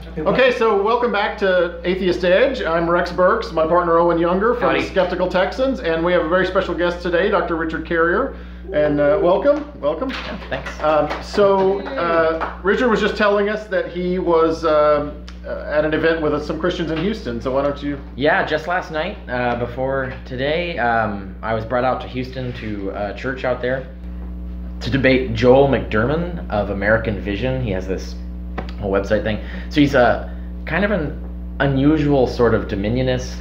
Okay, so welcome back to Atheist Edge. I'm Rex Burks, my partner Owen Younger from Howdy. the Skeptical Texans, and we have a very special guest today, Dr. Richard Carrier. And welcome. Yeah, thanks. Richard was just telling us that he was at an event with some Christians in Houston, so why don't you... Yeah, just last night, before today, I was brought out to Houston to a church out there to debate Joel McDermott of American Vision. He has this whole website thing. So he's a kind of an unusual sort of dominionist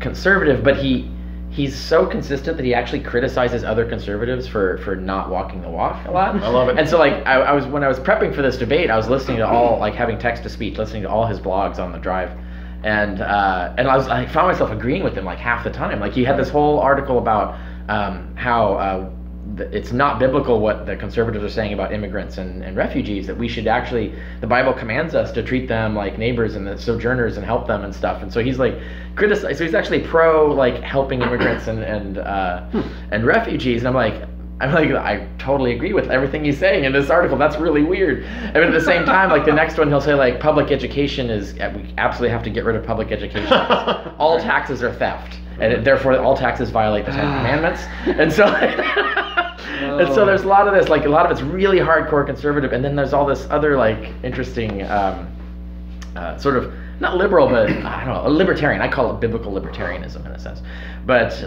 conservative, but he's so consistent that he actually criticizes other conservatives for not walking the walk a lot. I love it. And so like when I was prepping for this debate, I was listening to all, like having text to speech, listening to all his blogs on the drive. And I found myself agreeing with him like half the time. Like he had this whole article about how it's not biblical what the conservatives are saying about immigrants and refugees, that we should actually, the Bible commands us to treat them like neighbors and the sojourners and help them and stuff. And so he's like so he's actually pro like helping immigrants and refugees. And I'm like, I totally agree with everything he's saying in this article. That's really weird. I mean, at the same time, like the next one, he'll say like public education is, we absolutely have to get rid of public education. All taxes are theft, and therefore all taxes violate the 10 Commandments. And so, and so there's a lot of this, like a lot of it's really hardcore conservative, and then there's all this other like interesting sort of, not liberal, but I don't know, a libertarian. I call it biblical libertarianism in a sense. But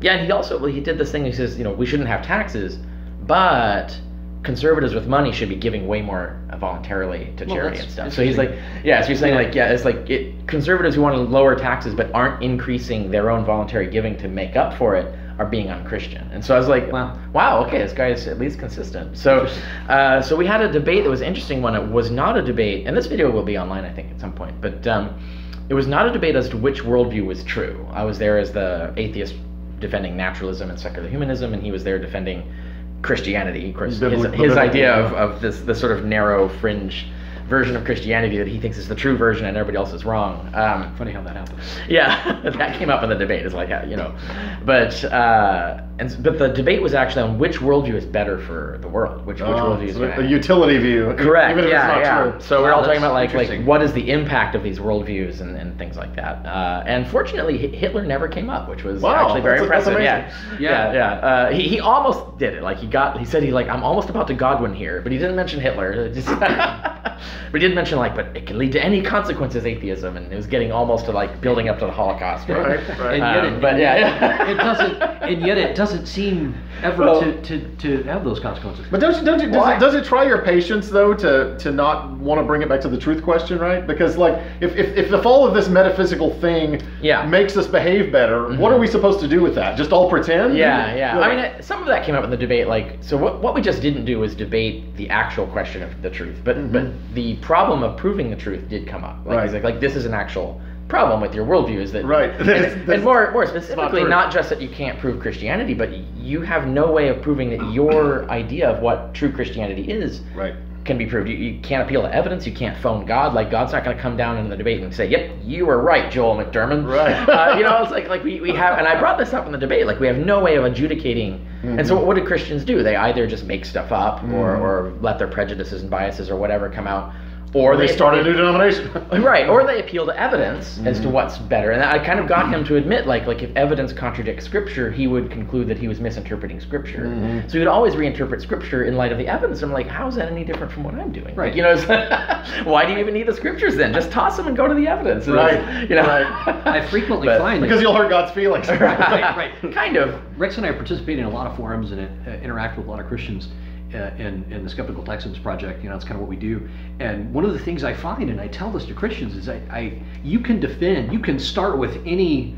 yeah, and he did this thing. He says, we shouldn't have taxes, but conservatives with money should be giving way more voluntarily to charity and stuff. So he's like, so he's saying like, it's like conservatives who want to lower taxes but aren't increasing their own voluntary giving to make up for it are being unchristian. And so I was like, wow, okay, this guy is at least consistent. So so we had a debate that was an interesting one. It was not a debate, and this video will be online I think at some point, but it was not a debate as to which worldview was true. I was there as the atheist defending naturalism and secular humanism, and he was there defending Christianity. Of course, his idea of this sort of narrow fringe version of Christianity that he thinks is the true version and everybody else is wrong. Funny how that happens. Yeah, that came up in the debate. It's like, but the debate was actually on which worldview is better for the world, which worldview is better. A utility view. Correct. Even if it's not true. So we're all talking about like what is the impact of these worldviews and things like that. And fortunately, Hitler never came up, which was actually very impressive. Yeah. He almost did it. Like he said I'm almost about to Godwin here, but he didn't mention Hitler. But he did mention but it can lead to any consequences, atheism, and it was getting almost to like building up to the Holocaust. Right. And yet it doesn't seem ever to have those consequences. But does it try your patience though to not want to bring it back to the truth question, right? Because like if the fall of this metaphysical thing makes us behave better, what are we supposed to do with that? Just all pretend? Yeah. I mean, some of that came up in the debate. So what we just didn't do was debate the actual question of the truth, but the problem of proving the truth did come up. He's like this is an actual problem with your worldview, is that and more specifically, not just that you can't prove Christianity, but you have no way of proving that your idea of what true Christianity is can be proved. You can't appeal to evidence. You can't phone God. Like God's not going to come down in the debate and say, "Yep, you were right, Joel McDermott." Right. It's like we have, and I brought this up in the debate. Like we have no way of adjudicating. And so what do Christians do? They either just make stuff up, or let their prejudices and biases or whatever come out. Or they start a new denomination. Right, or they appeal to evidence as to what's better. And I kind of got him to admit, like if evidence contradicts Scripture, he would conclude that he was misinterpreting Scripture. So he would always reinterpret Scripture in light of the evidence. I'm like, how is that any different from what I'm doing? Right. Why do you even need the Scriptures then? Just toss them and go to the evidence. Right. I frequently find because you'll hurt God's feelings. Right. Kind of. Rex and I participate in a lot of forums and interact with a lot of Christians. In the Skeptical Texans project, it's kind of what we do. And one of the things I find, and I tell this to Christians, is you can start with any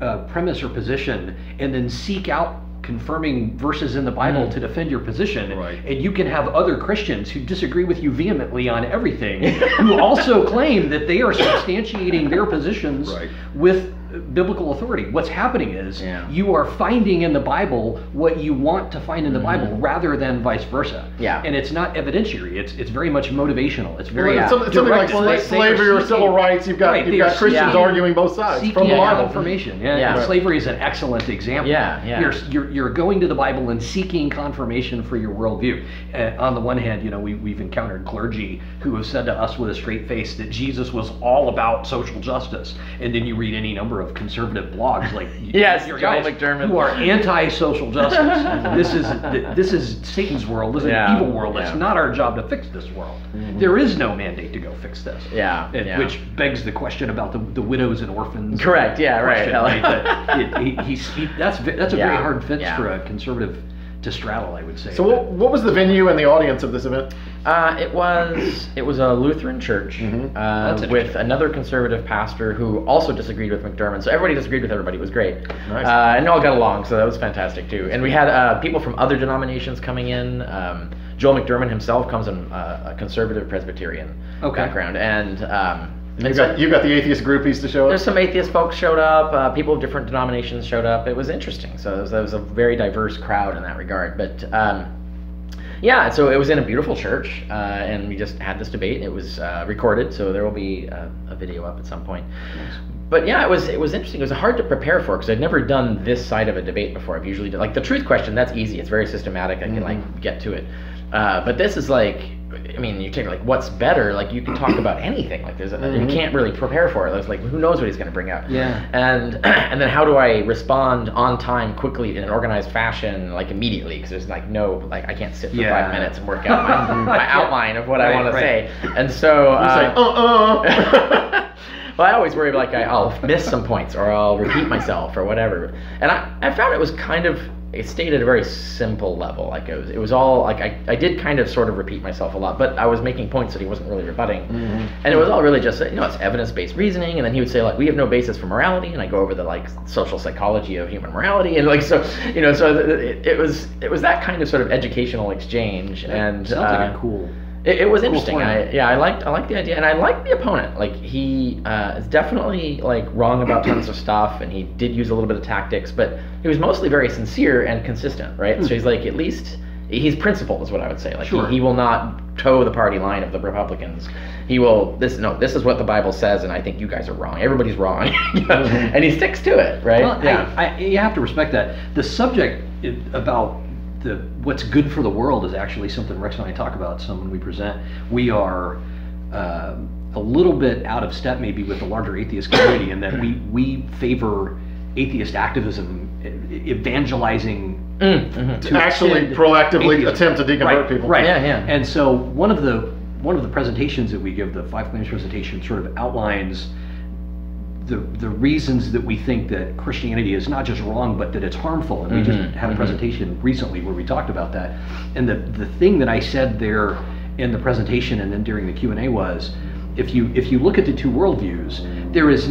premise or position and then seek out confirming verses in the Bible to defend your position. And you can have other Christians who disagree with you vehemently on everything, who also claim that they are substantiating their positions with biblical authority. What's happening is you are finding in the Bible what you want to find in the Bible rather than vice versa. Yeah. And it's not evidentiary. It's very much motivational. It's very something like slavery or civil rights. You've got Christians arguing both sides from the Bible. Confirmation. Slavery is an excellent example. You're going to the Bible and seeking confirmation for your worldview. On the one hand, we've encountered clergy who have said to us with a straight face that Jesus was all about social justice, and then you read any number of conservative blogs like your guys who are anti-social justice. This is Satan's world. This is an evil world. It's not our job to fix this world. There is no mandate to go fix this. Which begs the question about the widows and orphans. Correct. That's a very hard fence for a conservative to straddle, I would say. So what was the venue and the audience of this event? It was a Lutheran church with another conservative pastor who also disagreed with McDermott. So everybody disagreed with everybody. It was great. Nice. And all got along, so that was fantastic too. And we had people from other denominations coming in. Joel McDermott himself comes from a conservative Presbyterian background, and you've got the atheist groupies to show up? There's some atheist folks showed up, people of different denominations showed up. It was interesting. So it was a very diverse crowd in that regard. But so it was in a beautiful church, and we just had this debate. It was recorded, so there will be a video up at some point. Nice. But it was interesting. It was hard to prepare for because I'd never done this side of a debate before. I've usually done, like, the truth question, that's easy. It's very systematic. I can get to it. But this is you take what's better, you can talk about anything. You can't really prepare for it. It's who knows what he's going to bring up. Yeah. And then how do I respond on time, quickly, in an organized fashion, immediately? Because there's I can't sit for 5 minutes and work out my outline of what I want to say. And so you say, well, I always worry I'll miss some points or I'll repeat myself or whatever. And I found it was it stayed at a very simple level. It was all I did kind of sort of repeat myself a lot, but I was making points that he wasn't really rebutting. And it was all really just it's evidence-based reasoning. And then he would say we have no basis for morality, and I go over the social psychology of human morality, and it was that kind of sort of educational exchange. And sounds like a cool. It was interesting. I liked the idea, and I liked the opponent. He is definitely wrong about tons of stuff, and he did use a little bit of tactics, but he was mostly very sincere and consistent, right? So he's at least he's principled, is what I would say. He will not toe the party line of the Republicans. He will this is what the Bible says, and I think you guys are wrong. Everybody's wrong, and he sticks to it, right? Well, you have to respect that. The subject about what's good for the world is actually something Rex and I talk about some when we present. We are a little bit out of step maybe with the larger atheist community in that we favor atheist activism, evangelizing to actually proactively attempt to deconvert people. Right. Yeah. And so one of the presentations that we give, the 5 claims presentation, sort of outlines the reasons that we think that Christianity is not just wrong, but that it's harmful. And we just had a presentation recently where we talked about that. And the thing that I said there in the presentation and then during the Q&A was, if you look at the two worldviews, there is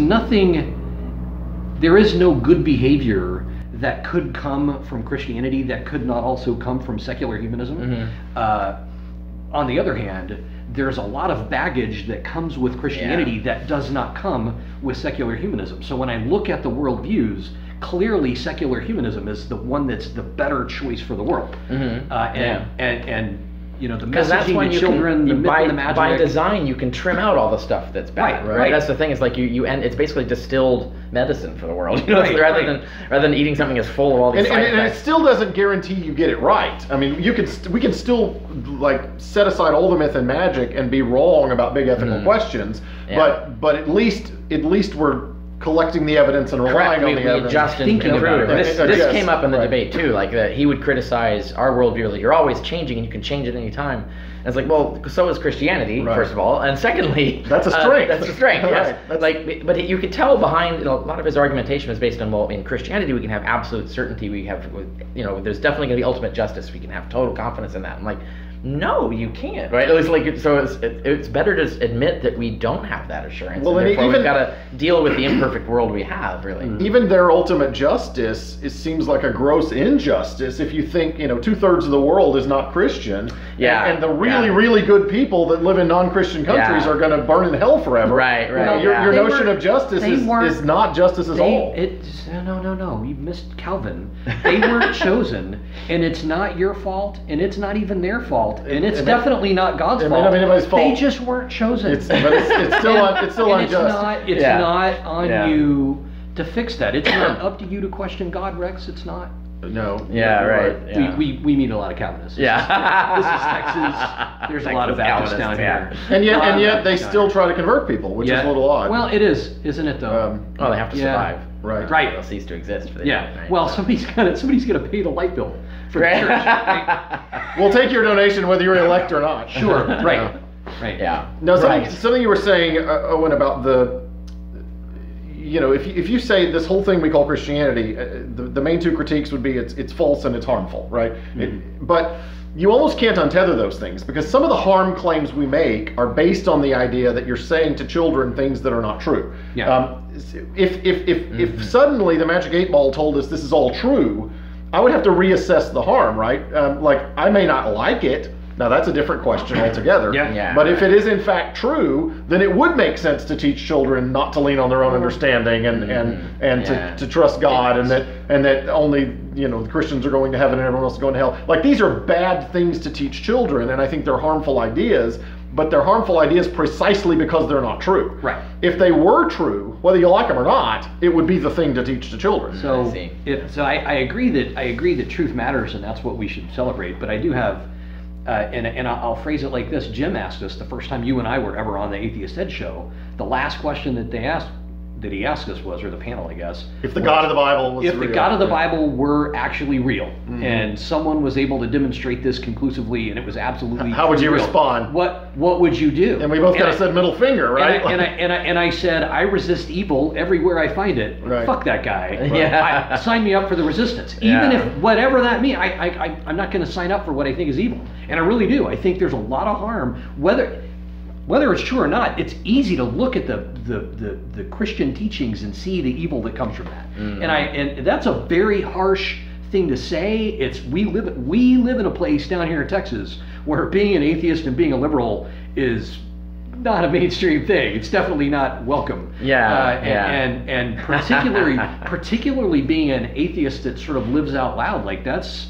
no good behavior that could come from Christianity that could not also come from secular humanism. On the other hand, there's a lot of baggage that comes with Christianity that does not come with secular humanism. So when I look at the worldviews, clearly secular humanism is the one that's the better choice for the world. And the messaging to children, the myth and the magic. By design, you can trim out all the stuff that's bad. Right. That's the thing. Is it's basically distilled medicine for the world. Rather than eating something that's full of all these side effects. And it still doesn't guarantee you get it right. I mean, we can still set aside all the myth and magic and be wrong about big ethical questions. But at least we're collecting the evidence and relying on the evidence. Adjust and improve. This came up in the debate too, that he would criticize our worldview that you're always changing and you can change at any time. And it's well, so is Christianity, first of all, and secondly, that's a strength. That's a strength. Yes. But you could tell behind a lot of his argumentation was based on in Christianity we can have absolute certainty. We have there's definitely going to be ultimate justice. We can have total confidence in that. I'm no, you can't, right? It's like it's better to admit that we don't have that assurance. Well, and therefore even, we've got to deal with the imperfect world we have, really. Even their ultimate justice, it seems like a gross injustice if you think 2/3 of the world is not Christian. Yeah. And the really good people that live in non-Christian countries are going to burn in hell forever. Right. Your notion of justice is not justice at all. No. You missed Calvin. They weren't chosen, and it's not your fault, and it's not even their fault, and it's definitely not God's fault. Not anybody's fault. They just weren't chosen. It's still unjust. It's not on you to fix that. It's not up to you to question God, Rex. It's not. No. Yeah, right. Yeah. We meet a lot of Calvinists. This is Texas. There's a lot of Baptists down here. And yet they still try to convert people, which is a little odd. Well, it is, isn't it though? They have to survive. Right. They'll cease to exist for the day, right? Well, somebody's gonna pay the light bill for the church. Right? We'll take your donation whether you're elect or not. Sure. Right. Right. Yeah. Now, something you were saying, Owen, about the, if you say this whole thing we call Christianity, the main two critiques would be it's false and it's harmful, right? Mm-hmm. But you almost can't untether those things, because some of the harm claims we make are based on the idea that you're saying to children things that are not true. Yeah. If suddenly the Magic 8 Ball told us this is all true, I would have to reassess the harm, right? Like, I may not like it. Now, that's a different question altogether. But if it is in fact true, then it would make sense to teach children not to lean on their own understanding and to trust God, and that only Christians are going to heaven and everyone else is going to hell. Like, these are bad things to teach children, and I think they're harmful ideas. But they're harmful ideas precisely because they're not true. Right. If they were true, whether you like them or not, it would be the thing to teach to children. So I agree that truth matters, and that's what we should celebrate. But I do have, and I'll phrase it like this: Jim asked us the first time you and I were ever on the Atheist Ed show. The last question that he asked us was, or the panel, I guess, if the God of the Bible was real. If the God of the Bible were actually real, and someone was able to demonstrate this conclusively, and it was absolutely how would you real, respond? What would you do? And we both kind of said middle finger, right? And I said, I resist evil everywhere I find it. Right. Fuck that guy. Yeah. Sign me up for the resistance, even if whatever that means. I'm not going to sign up for what I think is evil, and I really do. I think there's a lot of harm, whether it's true or not. It's easy to look at the Christian teachings and see the evil that comes from that. And that's a very harsh thing to say. We live in a place down here in Texas where being an atheist and being a liberal is not a mainstream thing. It's definitely not welcome. And particularly being an atheist that sort of lives out loud, like that's,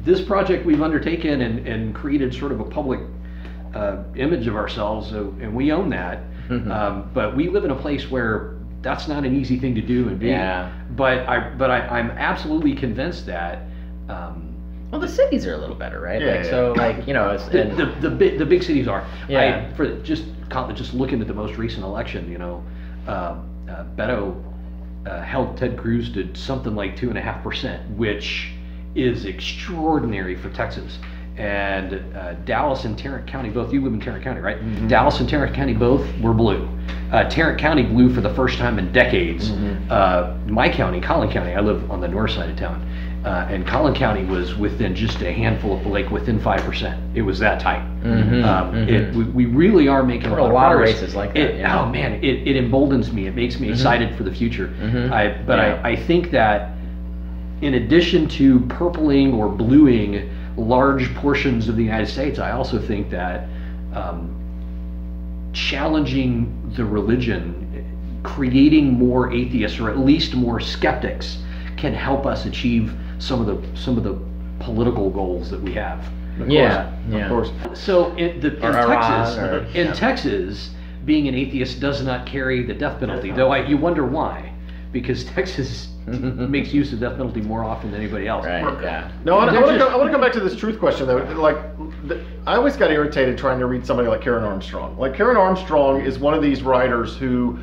this project we've undertaken and created sort of a public image of ourselves, and we own that. But we live in a place where that's not an easy thing to do and be. But I'm absolutely convinced that. Well, the cities are a litho better, right? The big cities are. Yeah. Just looking at the most recent election, Beto held Ted Cruz to something like 2.5%, which is extraordinary for Texas. And Dallas and Tarrant County both, you live in Tarrant County, right? Mm-hmm. Dallas and Tarrant County both were blue. Tarrant County blue for the first time in decades. My county, Collin County, I live on the north side of town, and Collin County was within just a handful of, within 5%. It was that tight. We really are making a lot of races like that. Oh man, it emboldens me. It makes me excited for the future. I think that in addition to purpling or bluing large portions of the United States, I also think that challenging the religion, creating more atheists or at least more skeptics, can help us achieve some of the political goals that we have. Of course. So in Texas, being an atheist does not carry the death penalty, though you wonder why, because Texas makes use of death penalty more often than anybody else. Right. Yeah. No, I want to come back to this truth question though. I always got irritated trying to read somebody like Karen Armstrong. Like, Karen Armstrong is one of these writers who,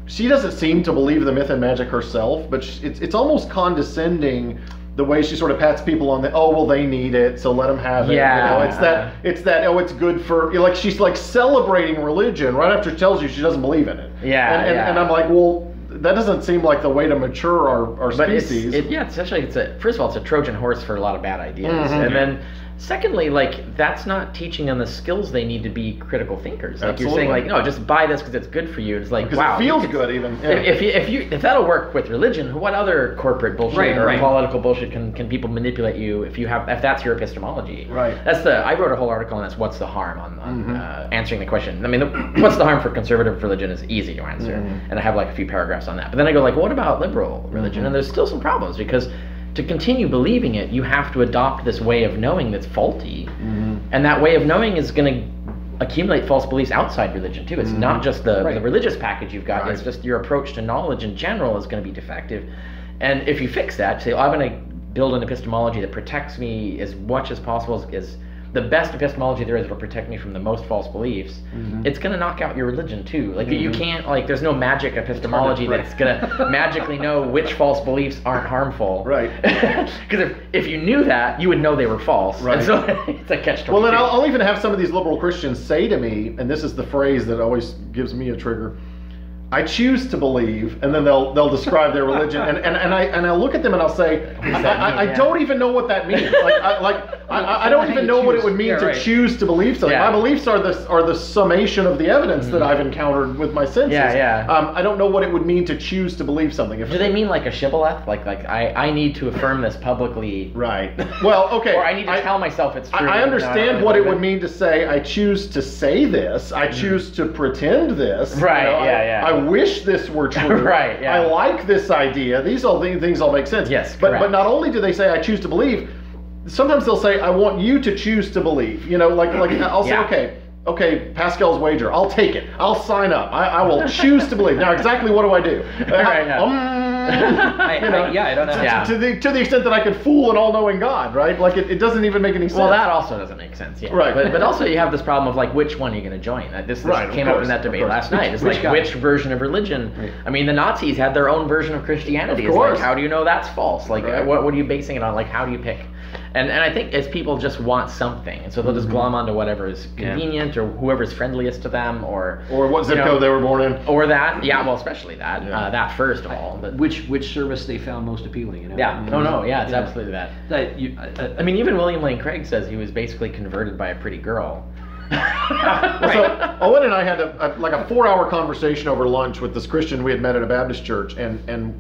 she doesn't seem to believe the myth and magic herself, but it's almost condescending the way she sort of pats people on the, oh well, they need it, so let them have it. It's that oh, it's good for, like, she's like celebrating religion right after she tells you she doesn't believe in it. And I'm like, well, that doesn't seem like the way to mature our species. First of all, it's a Trojan horse for a lot of bad ideas, and then secondly, like, that's not teaching them the skills they need to be critical thinkers. Like, you're saying, like, no, just buy this because it's good for you. It's like, wow, it feels good even. Yeah. If that'll work with religion, what other corporate bullshit or political bullshit can people manipulate you if that's your epistemology? Right. I wrote a whole article on this. What's the harm on answering the question? I mean, what's the harm for conservative religion is easy to answer, and I have like a few paragraphs on that. But then I go like, what about liberal religion? And there's still some problems because to continue believing it, you have to adopt this way of knowing that's faulty, and that way of knowing is going to accumulate false beliefs outside religion too. It's not just the religious package you've got, it's just your approach to knowledge in general is going to be defective. And if you fix that, say, I'm going to build an epistemology that protects me as much as possible, as the best epistemology there is, that'll protect me from the most false beliefs, it's going to knock out your religion too. Like, you can't, like, there's no magic epistemology that's going to magically know which false beliefs aren't harmful. Right. Because if you knew that, you would know they were false. Right. And so it's a catch-22. Well, then I'll even have some of these liberal Christians say to me, and this is the phrase that always gives me a trigger, I choose to believe, and then they'll describe their religion, and I look at them and I'll say, I don't even know what that means. I don't even know what it would mean to choose to believe something. My beliefs are the summation of the evidence that I've encountered with my senses. I don't know what it would mean to choose to believe something. Do they mean like a shibboleth? Like I need to affirm this publicly. Right. Well, okay. Or I need to tell myself it's true. I understand what it would mean to say, I choose to say this. I choose to pretend this. Right. I wish this were true. Right. Yeah. I like this idea. These things all make sense. Yes. But not only do they say I choose to believe, sometimes they'll say I want you to choose to believe. You know, like I'll say okay, Pascal's wager. I'll take it. I'll sign up. I will choose to believe. Now, exactly what do I do? I don't know. To the extent that I could fool an all-knowing God, right? Like it doesn't even make any sense. Well, that also doesn't make sense. Yeah. Right. But also you have this problem of like which one are you going to join? This came up in that debate last night. It's like which version of religion? Right. I mean, the Nazis had their own version of Christianity. It's like, how do you know that's false? Like what are you basing it on? Like how do you pick? And I think as people just want something, and so they'll just glom onto whatever is convenient or whoever's friendliest to them, or what zip code they were born in, or that. Yeah, well, especially that. That first of all. But which service they found most appealing. You know? Yeah. It's absolutely that. I mean, even William Lane Craig says he was basically converted by a pretty girl. So Owen and I had a 4-hour conversation over lunch with this Christian we had met at a Baptist church, and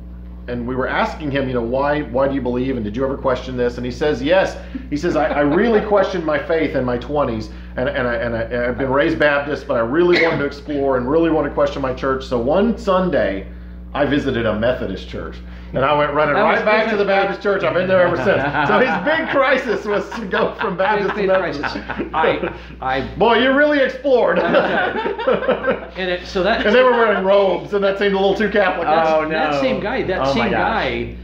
we were asking him, why do you believe, and did you ever question this? And he says, yes. He says, I really questioned my faith in my 20s, and I've been raised Baptist, but I really wanted to explore and really wanted to question my church. So one Sunday, I visited a Methodist church, and I went running right back to the Baptist church. I've been there ever since. So his big crisis was to go from Baptist to Methodist. Boy, you really explored. And they were wearing robes, and that seemed a little too Catholic. That same guy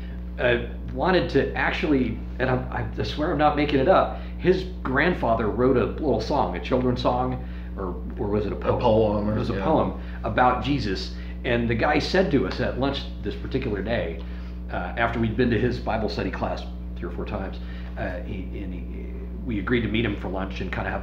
wanted to actually, and I swear I'm not making it up, his grandfather wrote a little song, a children's song, or was it a poem? A poem. It was a poem about Jesus. And the guy said to us at lunch this particular day, after we'd been to his Bible study class 3 or 4 times, we agreed to meet him for lunch and kind of have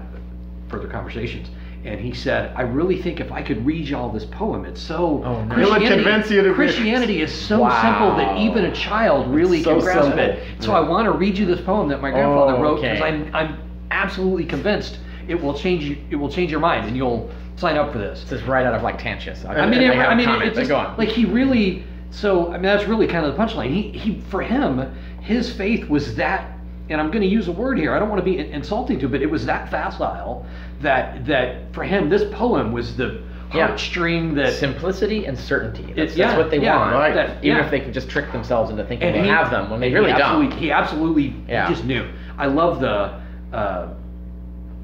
further conversations. And he said, I really think if I could read y'all this poem, it's so... Christianity is so simple that even a child really can grasp it. So I want to read you this poem that my grandfather wrote, because I'm absolutely convinced it will change your mind, and you'll sign up for this. This is right out of like Tantius. It's go on. Like he really. So that's really kind of the punchline. He for him, his faith was that, and I'm going to use a word here. I don't want to be insulting to, but it was that facile that for him, this poem was the heartstring that simplicity and certainty. That's what they want. Right. Even if they can just trick themselves into thinking they have them when they really don't. He absolutely just knew. I love the.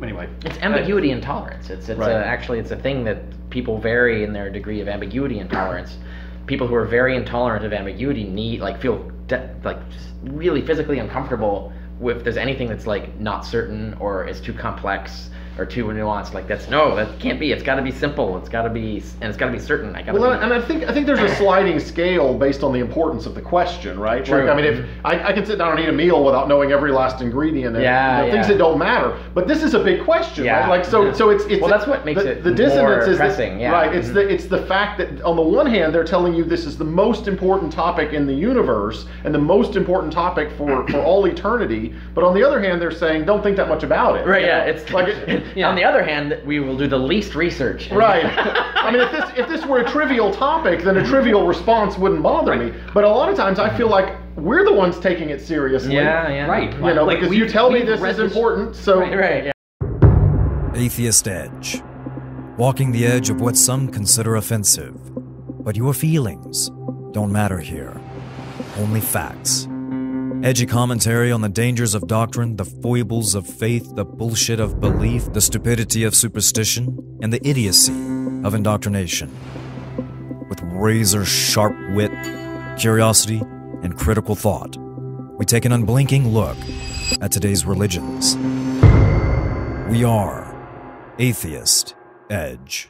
Anyway, it's ambiguity and tolerance. It's actually it's a thing that people vary in their degree of ambiguity and tolerance. People who are very intolerant of ambiguity feel just really physically uncomfortable if there's anything that's like not certain or is too complex. or too nuanced. Like that can't be. It's got to be simple. It's got to be certain. And I think there's a sliding scale based on the importance of the question, right? True. Like, I mean, if I can sit down and eat a meal without knowing every last ingredient and things that don't matter, but this is a big question, right? Like so it's well, that's what makes it the dissonance more is pressing, right. It's the fact that on the one hand they're telling you this is the most important topic in the universe and the most important topic for all eternity, but on the other hand they're saying don't think that much about it. Right. Yeah. It's like on the other hand, we will do the least research. Right. I mean, if this were a trivial topic, then a trivial response wouldn't bother me. But a lot of times I feel like we're the ones taking it seriously. Yeah. Right. You know, like because you tell me this is important, so right. Atheist Edge. Walking the edge of what some consider offensive. But your feelings don't matter here. Only facts. Edgy commentary on the dangers of doctrine, the foibles of faith, the bullshit of belief, the stupidity of superstition, and the idiocy of indoctrination. With razor-sharp wit, curiosity, and critical thought, we take an unblinking look at today's religions. We are Atheist Edge.